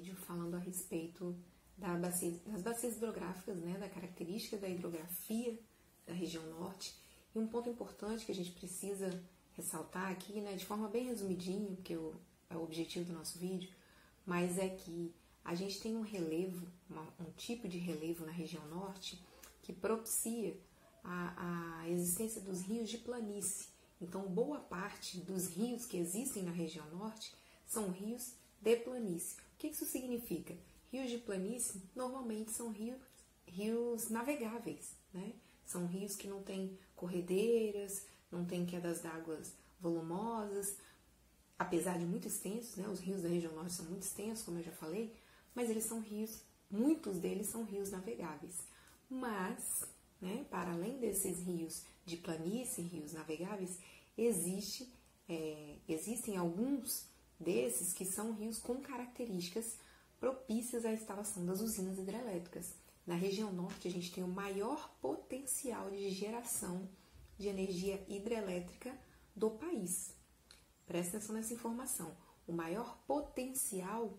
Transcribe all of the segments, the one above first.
vídeo falando a respeito das bacias hidrográficas, né, da característica da hidrografia da região norte. E um ponto importante que a gente precisa ressaltar aqui, né, de forma bem resumidinha, porque é o objetivo do nosso vídeo, mas é que a gente tem um relevo, um tipo de relevo na região norte que propicia a existência dos rios de planície. Então, boa parte dos rios que existem na região norte são rios de planície. O que isso significa? Rios de planície normalmente são rios navegáveis, né? São rios que não têm corredeiras, não têm quedas d'água volumosas, apesar de muito extensos, né? Os rios da região norte são muito extensos, como eu já falei, mas eles são rios, muitos deles são rios navegáveis. Mas, né, para além desses rios de planície, rios navegáveis, existem alguns desses que são rios com características propícias à instalação das usinas hidrelétricas. Na região norte, a gente tem o maior potencial de geração de energia hidrelétrica do país. Presta atenção nessa informação. O maior potencial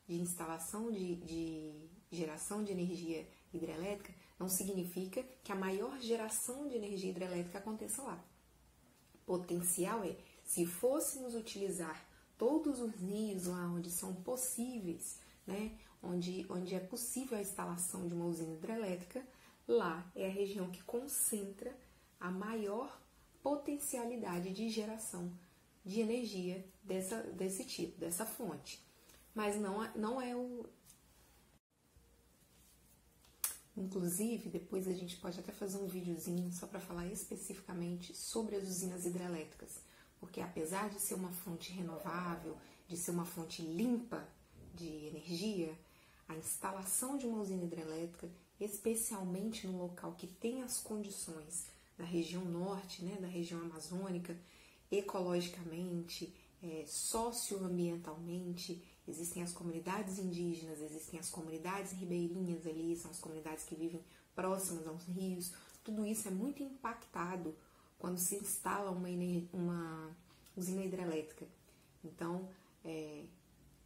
de instalação de geração de energia hidrelétrica não significa que a maior geração de energia hidrelétrica aconteça lá. Potencial é, se fôssemos utilizar todos os rios lá onde são possíveis, né, onde é possível a instalação de uma usina hidrelétrica, lá é a região que concentra a maior potencialidade de geração de energia desse tipo, dessa fonte. Mas não é o... Inclusive, depois a gente pode até fazer um videozinho só para falar especificamente sobre as usinas hidrelétricas, porque apesar de ser uma fonte renovável, de ser uma fonte limpa de energia, a instalação de uma usina hidrelétrica, especialmente no local que tem as condições da região norte, né, da região amazônica, ecologicamente, socioambientalmente, existem as comunidades indígenas, existem as comunidades ribeirinhas ali, são as comunidades que vivem próximas aos rios, tudo isso é muito impactado quando se instala uma usina hidrelétrica. Então,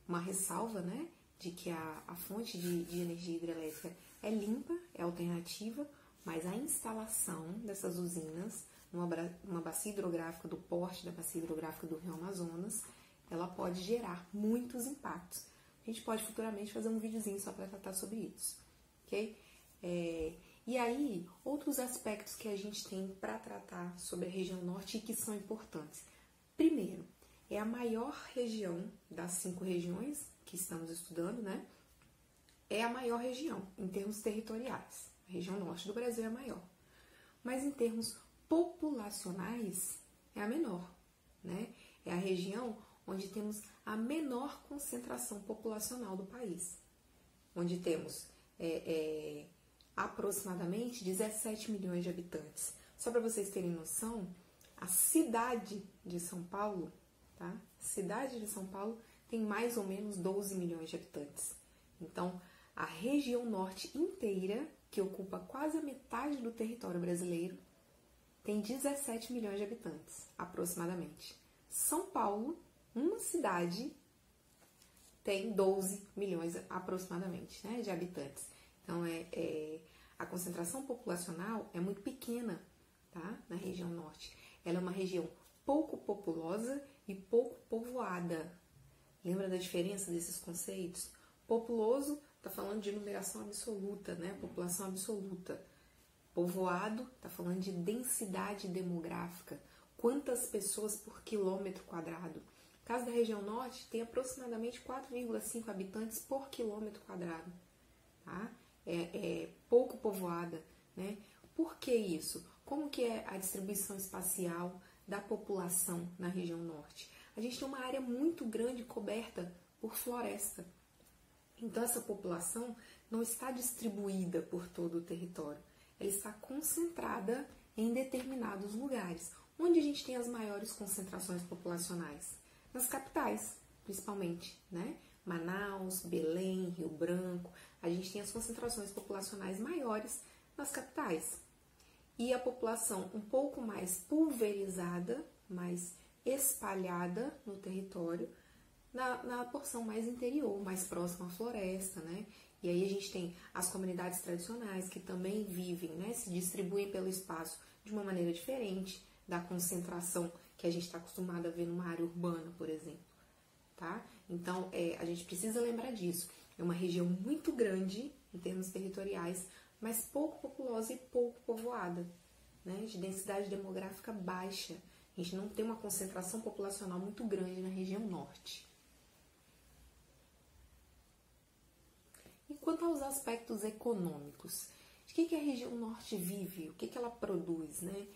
uma ressalva, né, de que a fonte de energia hidrelétrica é limpa, é alternativa, mas a instalação dessas usinas numa bacia hidrográfica do porte da bacia hidrográfica do Rio Amazonas, ela pode gerar muitos impactos. A gente pode futuramente fazer um videozinho só para tratar sobre isso, ok? E aí, outros aspectos que a gente tem para tratar sobre a região norte e que são importantes. Primeiro, é a maior região das 5 regiões que estamos estudando, né? É a maior região em termos territoriais. A região norte do Brasil é a maior. Mas em termos populacionais, é a menor, né? É a região onde temos a menor concentração populacional do país. Onde temos aproximadamente 17 milhões de habitantes. Só para vocês terem noção, a cidade de São Paulo, tá? A cidade de São Paulo tem mais ou menos 12 milhões de habitantes. Então, a região norte inteira, que ocupa quase a metade do território brasileiro, tem 17 milhões de habitantes, aproximadamente. São Paulo, uma cidade, tem 12 milhões aproximadamente, né, de habitantes. Então, a concentração populacional é muito pequena, tá, na região norte. Ela é uma região pouco populosa e pouco povoada. Lembra da diferença desses conceitos? Populoso está falando de numeração absoluta, né? População absoluta. Povoado está falando de densidade demográfica. Quantas pessoas por quilômetro quadrado? No caso da região norte, tem aproximadamente 4,5 habitantes por quilômetro quadrado. Tá? É pouco povoada, né? Por que isso? Como que é a distribuição espacial da população na região norte? A gente tem uma área muito grande coberta por floresta. Então, essa população não está distribuída por todo o território. Ela está concentrada em determinados lugares. Onde a gente tem as maiores concentrações populacionais? Nas capitais, principalmente, né? Manaus, Belém, Rio Branco. A gente tem as concentrações populacionais maiores nas capitais. E a população um pouco mais pulverizada, mais espalhada no território, na porção mais interior, mais próxima à floresta, né? E aí a gente tem as comunidades tradicionais que também vivem, né? Se distribuem pelo espaço de uma maneira diferente da concentração que a gente está acostumado a ver numa área urbana, por exemplo, tá? Então, a gente precisa lembrar disso. É uma região muito grande em termos territoriais, mas pouco populosa e pouco povoada, né? De densidade demográfica baixa. A gente não tem uma concentração populacional muito grande na região norte. E quanto aos aspectos econômicos, de que a região norte vive? O que ela produz, né?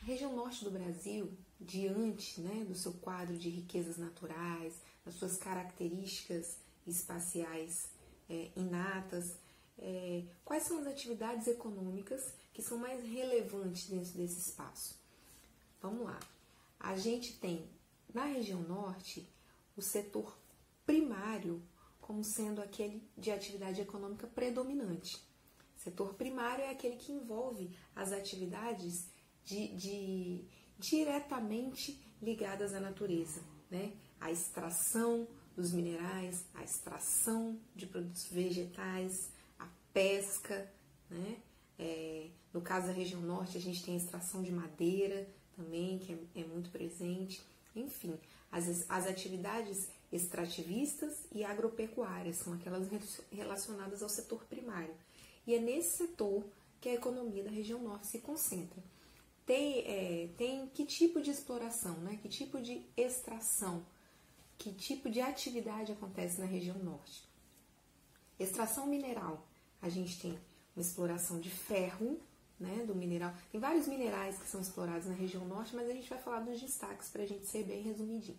A região norte do Brasil, diante, né, do seu quadro de riquezas naturais, das suas características espaciais inatas, quais são as atividades econômicas que são mais relevantes dentro desse espaço? Vamos lá. A gente tem, na região norte, o setor primário como sendo aquele de atividade econômica predominante. O setor primário é aquele que envolve as atividades diretamente ligadas à natureza, né? A extração dos minerais, a extração de produtos vegetais, a pesca, né? No caso da região norte, a gente tem a extração de madeira também, que é muito presente. Enfim, as atividades extrativistas e agropecuárias são aquelas relacionadas ao setor primário. E é nesse setor que a economia da região norte se concentra. Tem que tipo de exploração, né? Que tipo de extração, que tipo de atividade acontece na região norte? Extração mineral. A gente tem uma exploração de ferro, né, do mineral. Tem vários minerais que são explorados na região norte, mas a gente vai falar dos destaques para a gente ser bem resumidinho.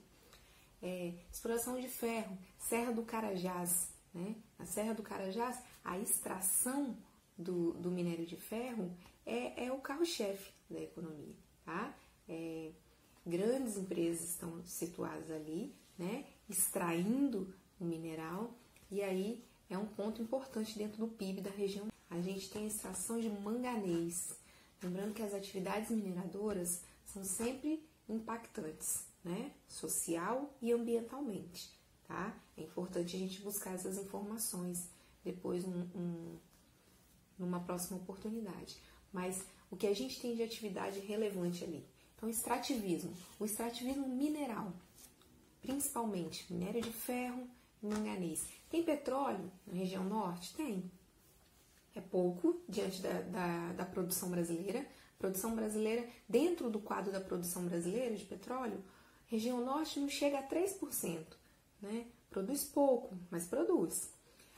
Exploração de ferro, Serra do Carajás, né? Na Serra do Carajás, a extração do minério de ferro é o carro-chefe da economia, tá? Grandes empresas estão situadas ali, né? Extraindo o mineral, e aí é um ponto importante dentro do PIB da região. A gente tem a extração de manganês. Lembrando que as atividades mineradoras são sempre impactantes, né? Social e ambientalmente, tá? É importante a gente buscar essas informações depois numa próxima oportunidade. Mas o que a gente tem de atividade relevante ali? Então, extrativismo. O extrativismo mineral, principalmente minério de ferro e manganês. Tem petróleo na região norte? Tem. É pouco diante da produção brasileira. Produção brasileira, dentro do quadro da produção brasileira de petróleo, região norte não chega a 3%, né? Produz pouco, mas produz.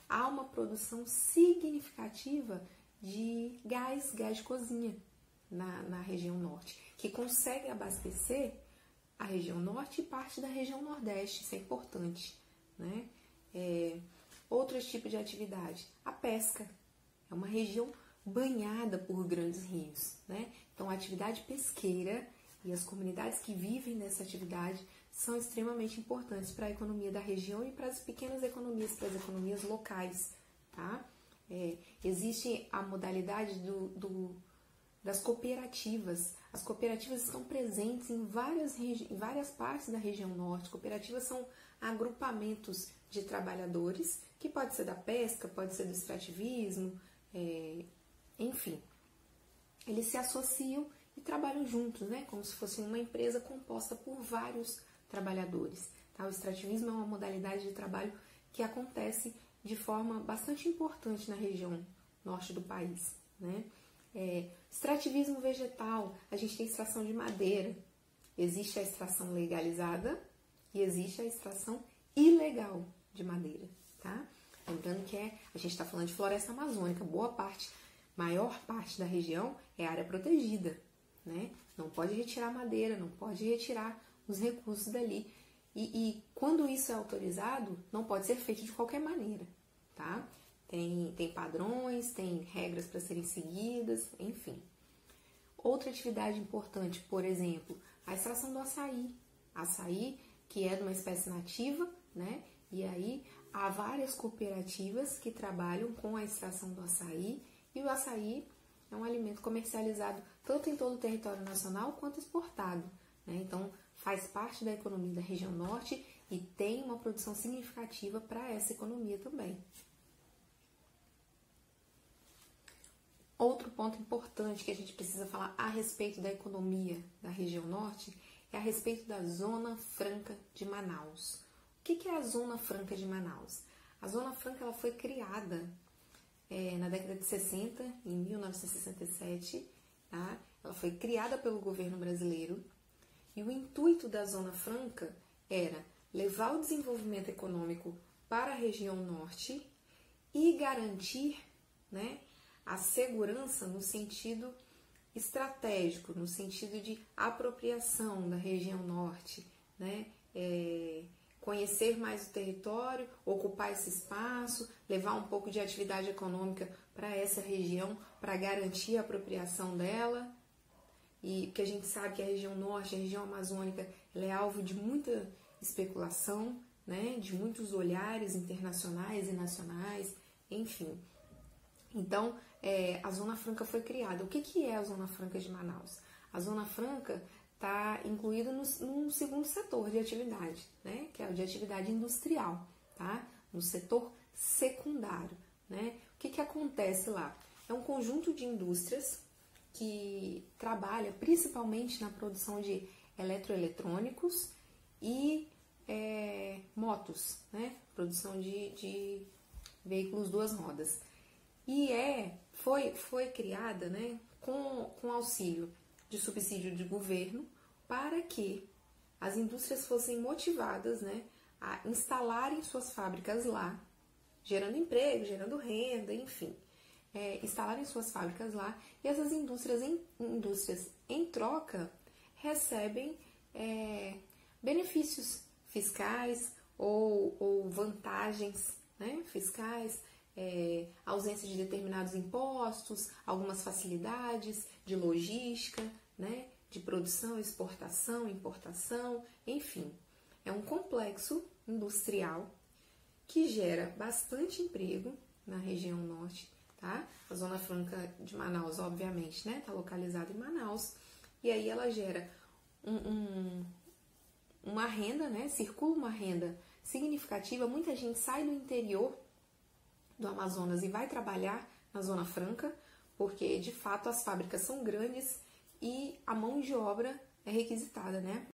Há uma produção significativa de gás de cozinha na região norte, que consegue abastecer a região norte e parte da região nordeste. Isso é importante, né? Outros tipos de atividade, a pesca. É uma região banhada por grandes rios, né? Então, a atividade pesqueira e as comunidades que vivem nessa atividade são extremamente importantes para a economia da região e para as pequenas economias, para as economias locais, tá? Existe a modalidade das cooperativas. As cooperativas estão presentes em várias partes da região norte. Cooperativas são agrupamentos de trabalhadores, que pode ser da pesca, pode ser do extrativismo, enfim. Eles se associam e trabalham juntos, né? Como se fosse uma empresa composta por vários trabalhadores. Tá? O extrativismo é uma modalidade de trabalho que acontece de forma bastante importante na região norte do país, né? Extrativismo vegetal, a gente tem extração de madeira. Existe a extração legalizada e existe a extração ilegal de madeira, tá? Lembrando que a gente está falando de floresta amazônica, maior parte da região é área protegida, né? Não pode retirar madeira, não pode retirar os recursos dali. E quando isso é autorizado, não pode ser feito de qualquer maneira, tá? Tem padrões, tem regras para serem seguidas, enfim. Outra atividade importante, por exemplo, a extração do açaí. Açaí, que é de uma espécie nativa, né? E aí há várias cooperativas que trabalham com a extração do açaí, e o açaí é um alimento comercializado tanto em todo o território nacional quanto exportado, né? Então, faz parte da economia da região norte e tem uma produção significativa para essa economia também. Outro ponto importante que a gente precisa falar a respeito da economia da região norte é a respeito da Zona Franca de Manaus. O que é a Zona Franca de Manaus? A Zona Franca ela foi criada na década de 60, em 1967, tá? Ela foi criada pelo governo brasileiro e o intuito da Zona Franca era levar o desenvolvimento econômico para a região norte e garantir, né, a segurança no sentido estratégico, no sentido de apropriação da região norte, né? Conhecer mais o território, ocupar esse espaço, levar um pouco de atividade econômica para essa região, para garantir a apropriação dela. E porque a gente sabe que a região norte, a região amazônica, ela é alvo de muita especulação, né? De muitos olhares internacionais e nacionais, enfim. Então, a Zona Franca foi criada. O que é a Zona Franca de Manaus? A Zona Franca está incluída num segundo setor de atividade, né? Que é o de atividade industrial, tá? No setor secundário, né? O que acontece lá? É um conjunto de indústrias que trabalha principalmente na produção de eletroeletrônicos e motos, né? Produção de veículos duas rodas. E foi criada, né, com auxílio de subsídio de governo para que as indústrias fossem motivadas, né, a instalarem suas fábricas lá, gerando emprego, gerando renda, enfim. Instalarem suas fábricas lá e essas indústrias em troca recebem benefícios fiscais ou vantagens, né, fiscais, ausência de determinados impostos, algumas facilidades de logística, né, de produção, exportação, importação, enfim. É um complexo industrial que gera bastante emprego na região norte, tá? A Zona Franca de Manaus, obviamente, né, está localizada em Manaus, e aí ela gera uma renda, né, circula uma renda significativa. Muita gente sai do interior do Amazonas e vai trabalhar na Zona Franca, porque de fato as fábricas são grandes e a mão de obra é requisitada, né?